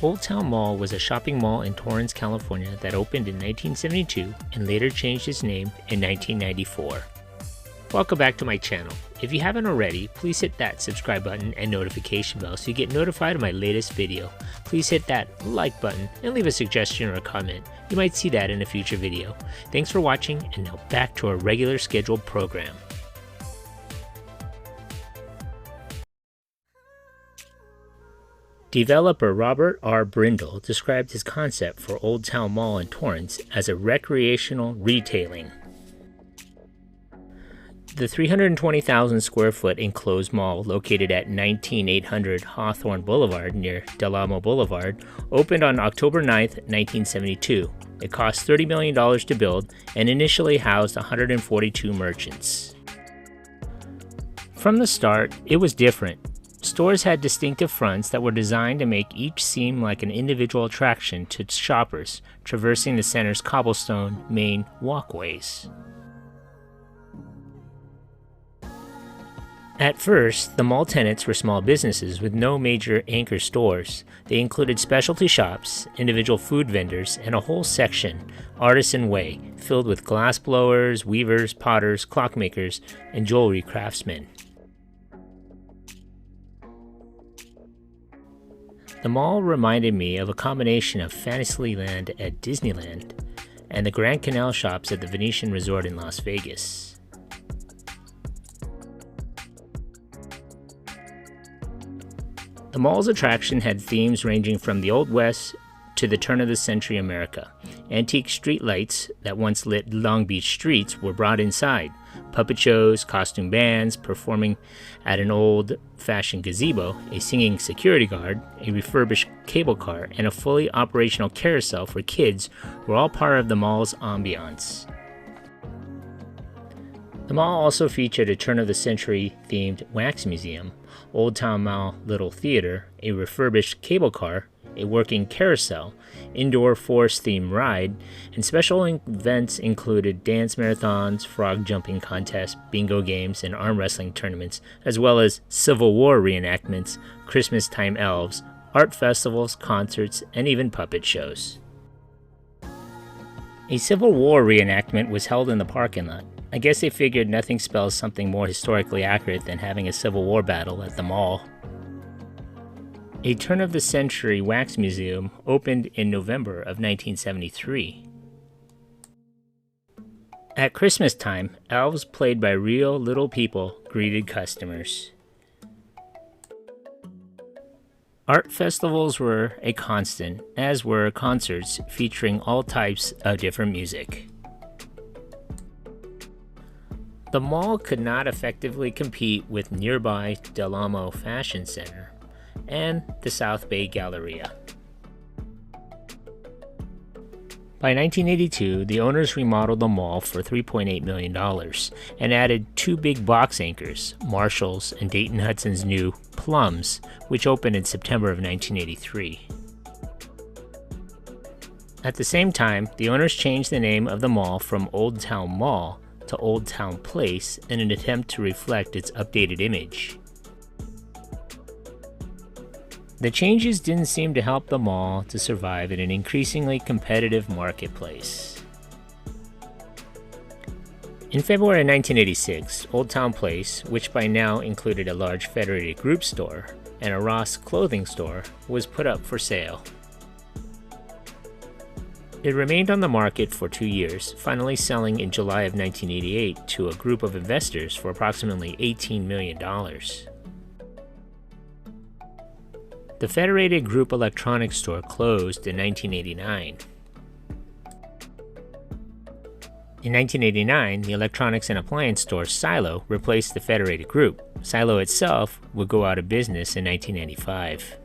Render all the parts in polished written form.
Old Towne Mall was a shopping mall in Torrance, California that opened in 1972 and later changed its name in 1994. Welcome back to my channel. If you haven't already, please hit that subscribe button and notification bell so you get notified of my latest video. Please hit that like button and leave a suggestion or a comment. You might see that in a future video. Thanks for watching, and now back to our regular scheduled program. Developer Robert R. Brindle described his concept for Old Towne Mall in Torrance as a recreational retailing. The 320,000 square foot enclosed mall located at 19800 Hawthorne Boulevard near Del Amo Boulevard opened on October 9, 1972. It cost $30 million to build and initially housed 142 merchants. From the start, it was different. Stores had distinctive fronts that were designed to make each seem like an individual attraction to shoppers traversing the center's cobblestone main walkways. At first, the mall tenants were small businesses with no major anchor stores. They included specialty shops, individual food vendors, and a whole section, Artisan Way, filled with glass blowers, weavers, potters, clockmakers, and jewelry craftsmen. The mall reminded me of a combination of Fantasyland at Disneyland and the Grand Canal shops at the Venetian Resort in Las Vegas. The mall's attraction had themes ranging from the Old West to the turn-of-the-century America. Antique street lights that once lit Long Beach streets were brought inside. Puppet shows, costume bands performing at an old-fashioned gazebo, a singing security guard, a refurbished cable car, and a fully operational carousel for kids were all part of the mall's ambiance. The mall also featured a turn-of-the-century themed wax museum, Old Towne Mall Little Theater, a refurbished cable car, a working carousel, indoor forest-themed ride, and special events included dance marathons, frog jumping contests, bingo games, and arm wrestling tournaments, as well as Civil War reenactments, Christmas-time elves, art festivals, concerts, and even puppet shows. A Civil War reenactment was held in the parking lot. I guess they figured nothing spells something more historically accurate than having a Civil War battle at the mall. A turn-of-the-century wax museum opened in November of 1973. At Christmas time, elves played by real little people greeted customers. Art festivals were a constant, as were concerts featuring all types of different music. The mall could not effectively compete with nearby Del Amo Fashion Center and the South Bay Galleria. By 1982, the owners remodeled the mall for $3.8 million and added two big box anchors, Marshall's and Dayton Hudson's new Plums, which opened in September of 1983. At the same time, the owners changed the name of the mall from Old Towne Mall to Old Towne Place in an attempt to reflect its updated image. The changes didn't seem to help the mall to survive in an increasingly competitive marketplace. In February 1986, Old Towne Place, which by now included a large Federated Group store and a Ross clothing store, was put up for sale. It remained on the market for 2 years, finally selling in July of 1988 to a group of investors for approximately $18 million. The Federated Group Electronics store closed in 1989. In 1989, the electronics and appliance store Silo replaced the Federated Group. Silo itself would go out of business in 1995.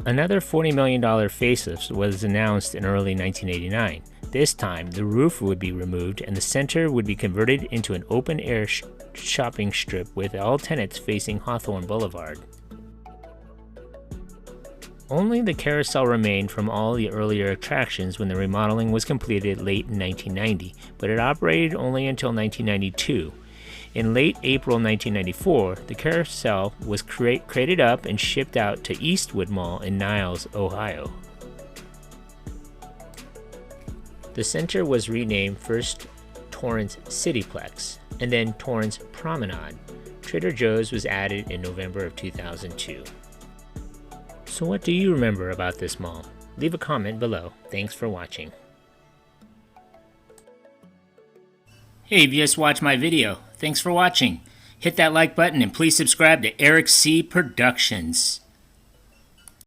Another $40 million facelift was announced in early 1989. This time, the roof would be removed and the center would be converted into an open-air shopping strip with all tenants facing Hawthorne Boulevard. Only the carousel remained from all the earlier attractions when the remodeling was completed late in 1990, but it operated only until 1992. In late April 1994, the carousel was crated up and shipped out to Eastwood Mall in Niles, Ohio. The center was renamed first Torrance Cityplex and then Torrance Promenade. Trader Joe's was added in November of 2002. So what do you remember about this mall? Leave a comment below. Thanks for watching. Hey, if you just watched my video, thanks for watching. Hit that like button and please subscribe to Eric C. Productions.